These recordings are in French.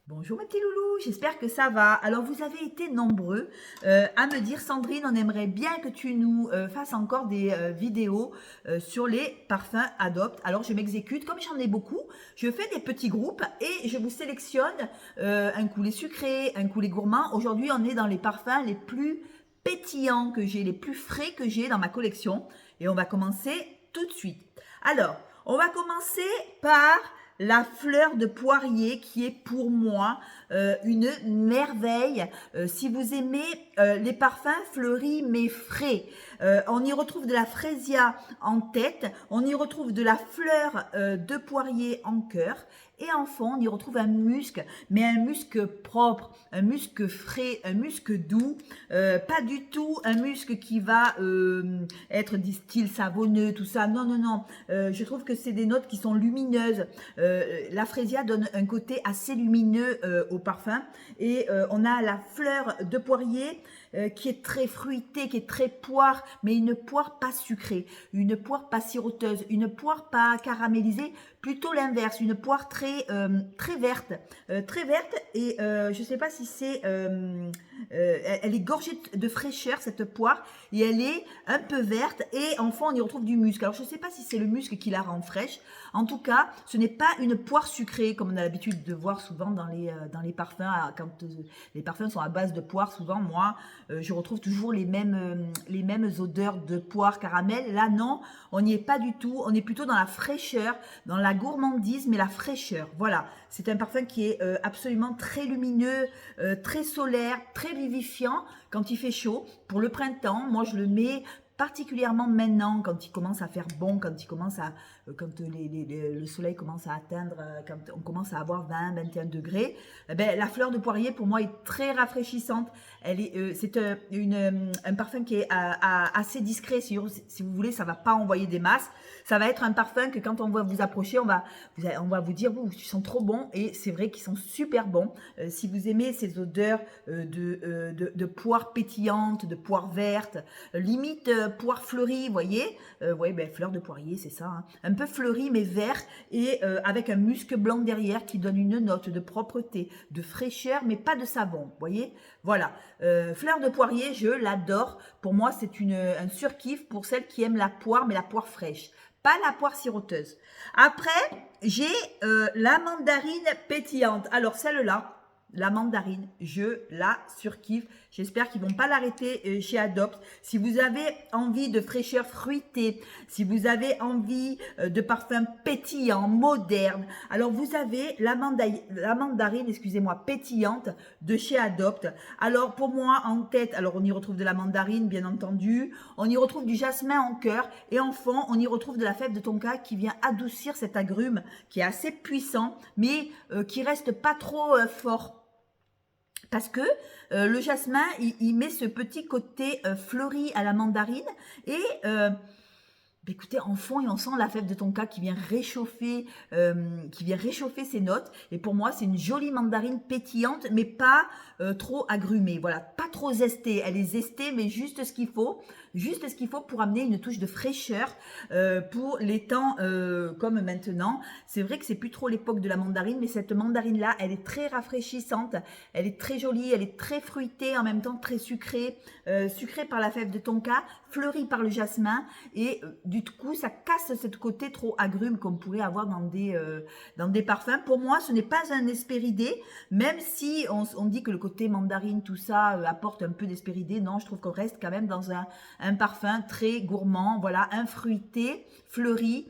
Bonjour mes petits loulous, j'espère que ça va. Alors vous avez été nombreux à me dire Sandrine, on aimerait bien que tu nous fasses encore des vidéos sur les parfums Adopt. Alors je m'exécute, comme j'en ai beaucoup, je fais des petits groupes et je vous sélectionne un coup les sucrés, un coup les gourmands. Aujourd'hui on est dans les parfums les plus pétillants que j'ai, les plus frais que j'ai dans ma collection. Et on va commencer tout de suite. Alors, on va commencer par la fleur de poirier qui est pour moi une merveille. Si vous aimez les parfums fleuris mais frais, on y retrouve de la frésia en tête, on y retrouve de la fleur de poirier en cœur et en fond on y retrouve un musc, mais un musc propre, un musc frais, un musc doux, pas du tout un musc qui va être du style savonneux, tout ça. Non, non, non. Je trouve que c'est des notes qui sont lumineuses. La frésia donne un côté assez lumineux au parfum. Et on a la fleur de poirier qui est très fruitée, qui est très poire, mais une poire pas sucrée, une poire pas siroteuse, une poire pas caramélisée, plutôt l'inverse, une poire très verte, et je sais pas si c'est, elle est gorgée de fraîcheur cette poire et elle est un peu verte et en fond on y retrouve du musc. Alors je sais pas si c'est le musc qui la rend fraîche. En tout cas, ce n'est pas une poire sucrée comme on a l'habitude de voir souvent dans les parfums. Quand les parfums sont à base de poire, souvent moi je retrouve toujours les mêmes odeurs de poire caramel. Là non, on n'y est pas du tout. On est plutôt dans la fraîcheur, dans la gourmandise, mais la fraîcheur. Voilà, c'est un parfum qui est absolument très lumineux, très solaire, très vivifiant quand il fait chaud. Pour le printemps, moi je le mets particulièrement maintenant quand il commence à faire bon, quand il commence à quand le soleil commence à atteindre, quand on commence à avoir 20-21 degrés, la fleur de poirier pour moi est très rafraîchissante. C'est un parfum qui est assez discret, si vous voulez, ça va pas envoyer des masses. Ça va être un parfum que quand on va vous approcher, on va vous dire, tu sens trop bon, et c'est vrai qu'ils sont super bons. Si vous aimez ces odeurs de poire pétillante, de poire verte, limite poire fleurie, vous voyez, fleur de poirier, c'est ça, hein. Un peu fleuri mais vert et avec un musc blanc derrière qui donne une note de propreté, de fraîcheur, mais pas de savon, vous voyez. Voilà, fleur de poirier, je l'adore. Pour moi, c'est un surkiff pour celles qui aiment la poire, mais la poire fraîche, pas la poire siroteuse. Après, j'ai la mandarine pétillante. Alors celle-là, la mandarine, je la surkiffe. J'espère qu'ils vont pas l'arrêter chez Adopt. Si vous avez envie de fraîcheur fruitée, si vous avez envie de parfum pétillant, moderne, alors vous avez la mandarine, excusez-moi, pétillante de chez Adopt. Alors pour moi, en tête, alors on y retrouve de la mandarine, bien entendu. On y retrouve du jasmin en cœur. Et en fond, on y retrouve de la fève de tonka qui vient adoucir cet agrume qui est assez puissant, mais qui reste pas trop fort. Parce que le jasmin, il met ce petit côté fleuri à la mandarine et écoutez, en fond, et on sent la fève de tonka qui vient réchauffer ses notes. Et pour moi, c'est une jolie mandarine pétillante, mais pas trop agrumée. Voilà, pas trop zestée. Elle est zestée, mais juste ce qu'il faut. Juste ce qu'il faut pour amener une touche de fraîcheur pour les temps comme maintenant. C'est vrai que c'est plus trop l'époque de la mandarine, mais cette mandarine-là, elle est très rafraîchissante. Elle est très jolie, elle est très fruitée, en même temps très sucrée. Sucrée par la fève de tonka, fleurie par le jasmin. Et du coup, ça casse ce côté trop agrume qu'on pourrait avoir dans des parfums. Pour moi, ce n'est pas un hespéridé, même si on dit que le côté mandarine, tout ça, apporte un peu d'hespéridé. Non, je trouve qu'on reste quand même dans un parfum très gourmand, voilà, un fruité, fleuri,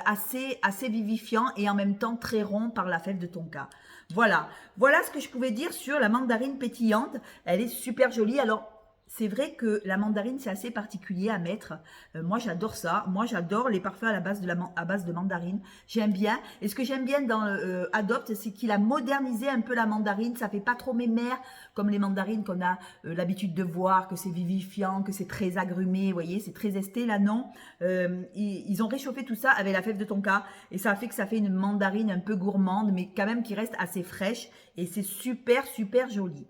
assez vivifiant et en même temps très rond par la fève de tonka. Voilà ce que je pouvais dire sur la mandarine pétillante. Elle est super jolie. Alors, c'est vrai que la mandarine, c'est assez particulier à mettre. Moi, j'adore ça. Moi, j'adore les parfums à base de mandarine. J'aime bien. Et ce que j'aime bien dans Adopt, c'est qu'il a modernisé un peu la mandarine. Ça fait pas trop mémère comme les mandarines qu'on a l'habitude de voir, que c'est vivifiant, que c'est très agrumé. Vous voyez, c'est très esté. Là, non. Ils ont réchauffé tout ça avec la fève de tonka. Et ça fait que ça fait une mandarine un peu gourmande, mais quand même qui reste assez fraîche. Et c'est super, super joli.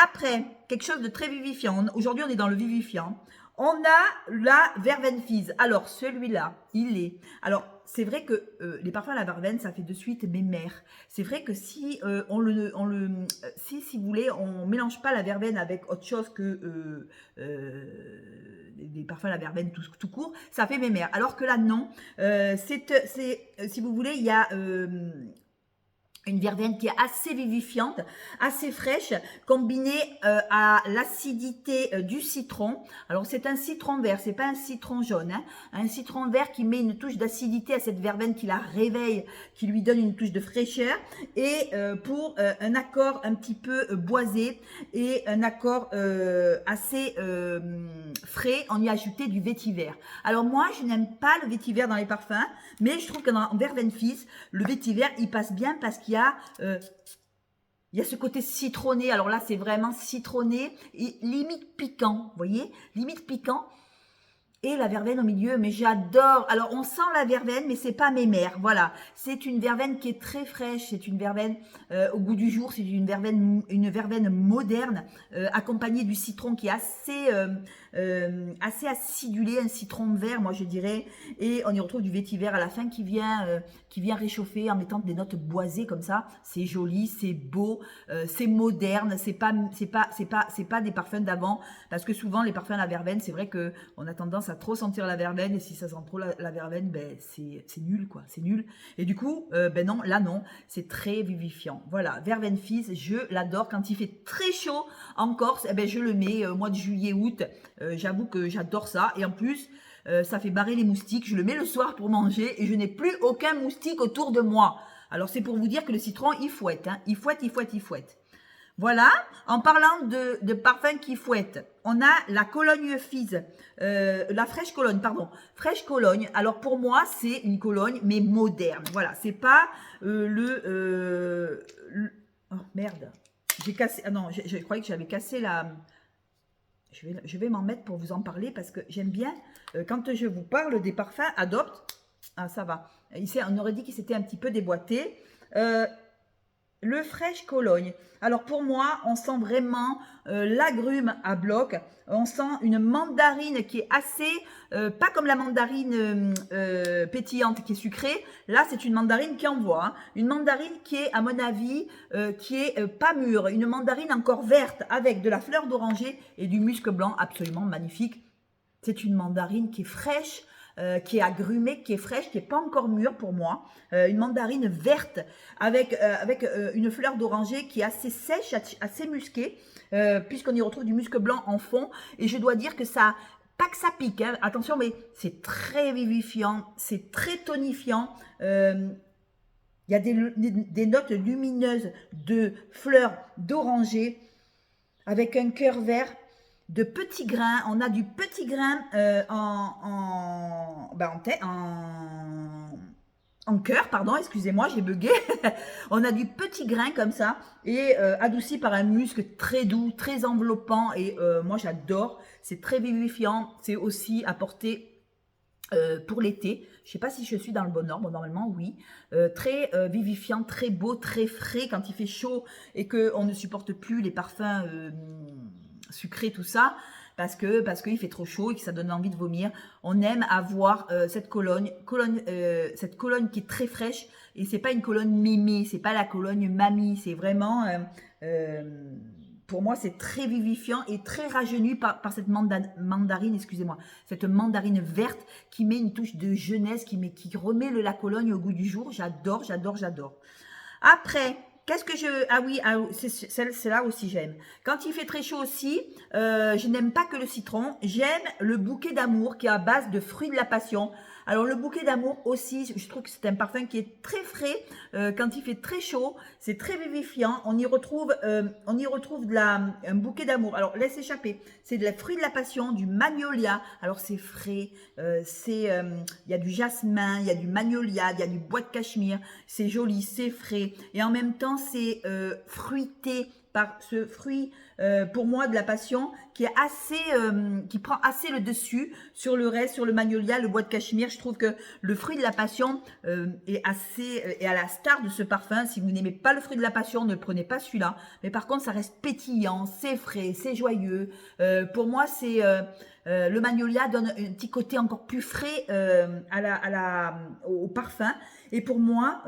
Après, quelque chose de très vivifiant. Aujourd'hui, on est dans le vivifiant. On a la verveine fizz. Alors, celui-là, il est... Alors, c'est vrai que les parfums à la verveine, ça fait de suite mes mères. C'est vrai que si si vous voulez, on mélange pas la verveine avec autre chose que des parfums à la verveine tout court, ça fait mes mères. Alors que là, non. Si vous voulez, il y a une verveine qui est assez vivifiante, assez fraîche, combinée à l'acidité du citron. Alors c'est un citron vert, c'est pas un citron jaune, hein. Un citron vert qui met une touche d'acidité à cette verveine, qui la réveille, qui lui donne une touche de fraîcheur, et pour un accord un petit peu boisé et un accord assez frais, on y a ajouté du vétiver. Alors moi, je n'aime pas le vétiver dans les parfums, mais je trouve que dans Verveine Fizz, le vétiver, il passe bien parce qu'il y a ce côté citronné. Alors là, c'est vraiment citronné et limite piquant, vous voyez, limite piquant. Et la verveine au milieu, mais j'adore. Alors, on sent la verveine, mais c'est pas mémère. Voilà, c'est une verveine qui est très fraîche. C'est une verveine au goût du jour. C'est une verveine moderne, accompagnée du citron qui est assez acidulé, un citron vert, moi je dirais. Et on y retrouve du vétiver à la fin qui vient réchauffer en mettant des notes boisées comme ça. C'est joli, c'est beau, c'est moderne. C'est pas des parfums d'avant, parce que souvent les parfums à la verveine, c'est vrai que on a tendance à trop sentir la verveine, et si ça sent trop la verveine, ben c'est nul, quoi, c'est nul. Et du coup, ben non, là non, c'est très vivifiant. Voilà, Verveine Fizz, je l'adore. Quand il fait très chaud en Corse, eh ben je le mets au mois de juillet, août. J'avoue que j'adore ça, et en plus, ça fait barrer les moustiques. Je le mets le soir pour manger, et je n'ai plus aucun moustique autour de moi. Alors c'est pour vous dire que le citron, il fouette, hein, il fouette, il fouette, il fouette. Voilà, en parlant de parfums qui fouettent, on a la Cologne Fizz, la Fraîche Cologne, pardon, Fraîche Cologne. Alors pour moi, c'est une Cologne, mais moderne. Voilà, c'est pas oh merde, j'ai cassé, ah non, je croyais que j'avais cassé la... Je vais m'en mettre pour vous en parler, parce que j'aime bien, quand je vous parle des parfums Adopte, ah ça va, ici on aurait dit qu'il s'était un petit peu déboîté, le Fraîche Cologne. Alors pour moi, on sent vraiment l'agrume à bloc. On sent une mandarine qui est assez, pas comme la mandarine pétillante qui est sucrée. Là, c'est une mandarine qui envoie, hein. Une mandarine qui est, à mon avis, qui est pas mûre. Une mandarine encore verte avec de la fleur d'oranger et du musc blanc absolument magnifique. C'est une mandarine qui est fraîche, qui est agrumée, qui est fraîche, qui n'est pas encore mûre pour moi. Une mandarine verte avec une fleur d'oranger qui est assez sèche, assez musquée, puisqu'on y retrouve du musc blanc en fond. Et je dois dire que ça, pas que ça pique, hein, attention, mais c'est très vivifiant, c'est très tonifiant. Il y a des notes lumineuses de fleurs d'oranger avec un cœur vert, de petits grains. On a du petit grain en cœur, pardon, excusez-moi, j'ai bugué. On a du petit grain comme ça, et adouci par un musc très doux, très enveloppant, et moi j'adore. C'est très vivifiant, c'est aussi à porter pour l'été. Je ne sais pas si je suis dans le bon ordre, normalement oui. Très vivifiant, très beau, très frais quand il fait chaud et qu'on ne supporte plus les parfums sucrés, tout ça, parce qu'il fait trop chaud et que ça donne envie de vomir. On aime avoir cette Cologne qui est très fraîche, et c'est pas une Cologne mémée, c'est pas la Cologne mamie, c'est vraiment pour moi, c'est très vivifiant et très rajeuni par cette mandarine, excusez-moi, cette mandarine verte qui met une touche de jeunesse, qui remet la Cologne au goût du jour. J'adore, j'adore, j'adore. Après, qu'est-ce que je... Ah oui, c'est là aussi j'aime. Quand il fait très chaud aussi, je n'aime pas que le citron. J'aime le bouquet d'amour qui est à base de fruits de la passion. Alors le bouquet d'amour aussi, je trouve que c'est un parfum qui est très frais quand il fait très chaud. C'est très vivifiant. On y retrouve un bouquet d'amour. Alors laisse échapper. C'est de la fruits de la passion, du magnolia. Alors c'est frais. Il y a du jasmin, il y a du magnolia, il y a du bois de cachemire. C'est joli, c'est frais. Et en même temps, c'est fruité, par ce fruit, pour moi, de la passion, qui est assez, qui prend assez le dessus sur le reste, sur le magnolia, le bois de cachemire. Je trouve que le fruit de la passion est assez, est à la star de ce parfum. Si vous n'aimez pas le fruit de la passion, ne prenez pas celui-là. Mais par contre, ça reste pétillant, c'est frais, c'est joyeux. Pour moi, c'est le magnolia donne un petit côté encore plus frais au parfum. Et pour moi,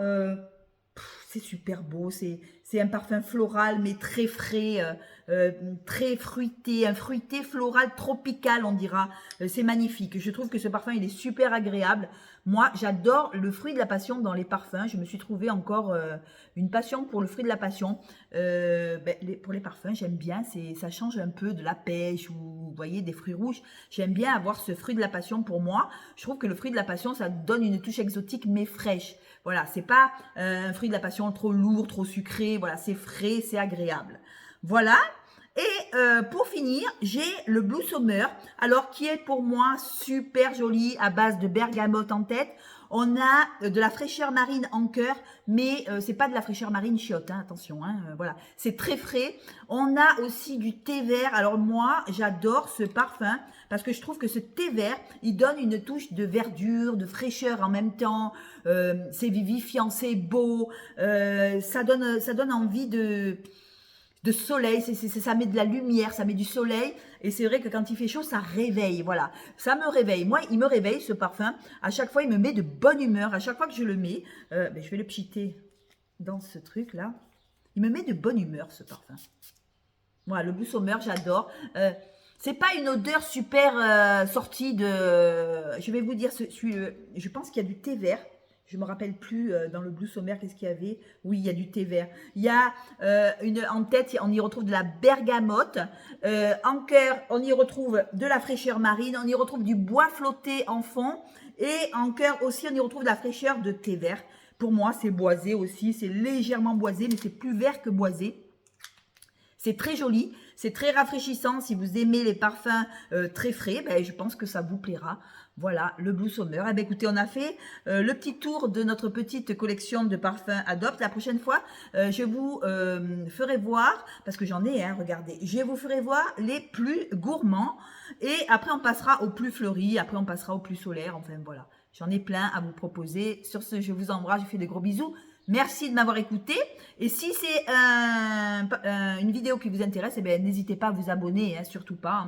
c'est super beau, c'est un parfum floral mais très frais, très fruité, un fruité floral tropical on dira. C'est magnifique, je trouve que ce parfum il est super agréable. Moi j'adore le fruit de la passion dans les parfums, je me suis trouvé encore une passion pour le fruit de la passion. Pour les parfums j'aime bien, ça change un peu de la pêche ou vous voyez des fruits rouges. J'aime bien avoir ce fruit de la passion pour moi. Je trouve que le fruit de la passion ça donne une touche exotique mais fraîche. Voilà, c'est pas un fruit de la passion trop lourd, trop sucré. Voilà, c'est frais, c'est agréable. Voilà. Et pour finir, j'ai le Blue Summer, alors qui est pour moi super joli à base de bergamote en tête. On a de la fraîcheur marine en cœur, mais c'est pas de la fraîcheur marine chiotte, hein, attention, hein, voilà. C'est très frais. On a aussi du thé vert. Alors moi, j'adore ce parfum parce que je trouve que ce thé vert, il donne une touche de verdure, de fraîcheur en même temps. C'est vivifiant, c'est beau. Ça donne envie de soleil, ça met de la lumière, ça met du soleil. Et c'est vrai que quand il fait chaud, ça réveille, voilà. Ça me réveille. Moi, il me réveille, ce parfum. À chaque fois, il me met de bonne humeur. À chaque fois que je le mets, je vais le pchiter dans ce truc-là. Il me met de bonne humeur, ce parfum. Voilà, le Blue Summer, j'adore. C'est pas une odeur super sortie de... Je vais vous dire, je pense qu'il y a du thé vert. Je ne me rappelle plus dans le Blue Summer, qu'est-ce qu'il y avait. Oui, il y a du thé vert. Il y a en tête, on y retrouve de la bergamote. En cœur, on y retrouve de la fraîcheur marine. On y retrouve du bois flotté en fond. Et en cœur aussi, on y retrouve de la fraîcheur de thé vert. Pour moi, c'est boisé aussi. C'est légèrement boisé, mais c'est plus vert que boisé. C'est très joli, c'est très rafraîchissant. Si vous aimez les parfums très frais, je pense que ça vous plaira. Voilà, le Blue Summer. Eh bien, écoutez, on a fait le petit tour de notre petite collection de parfums Adopt. La prochaine fois, je vous ferai voir, parce que j'en ai, regardez, je vous ferai voir les plus gourmands. Et après, on passera aux plus fleuris, après, on passera aux plus solaires. Enfin, voilà, j'en ai plein à vous proposer. Sur ce, je vous embrasse, je vous fais des gros bisous. Merci de m'avoir écouté. Et si c'est une vidéo qui vous intéresse, n'hésitez pas à vous abonner, surtout pas,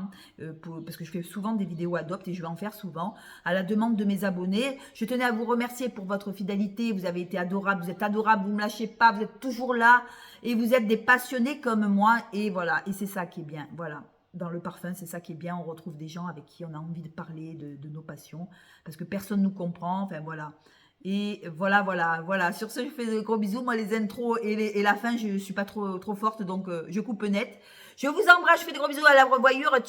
parce que je fais souvent des vidéos Adopt et je vais en faire souvent à la demande de mes abonnés. Je tenais à vous remercier pour votre fidélité. Vous avez été adorables, vous êtes adorables, vous ne me lâchez pas, vous êtes toujours là et vous êtes des passionnés comme moi. Et voilà, et c'est ça qui est bien. Voilà. Dans le parfum, c'est ça qui est bien. On retrouve des gens avec qui on a envie de parler de nos passions parce que personne ne nous comprend. Enfin, voilà. Et voilà. Sur ce, je fais de gros bisous. Moi, les intros et la fin, je ne suis pas trop forte, donc je coupe net. Je vous embrasse, je fais de gros bisous à la revoyure. Ciao.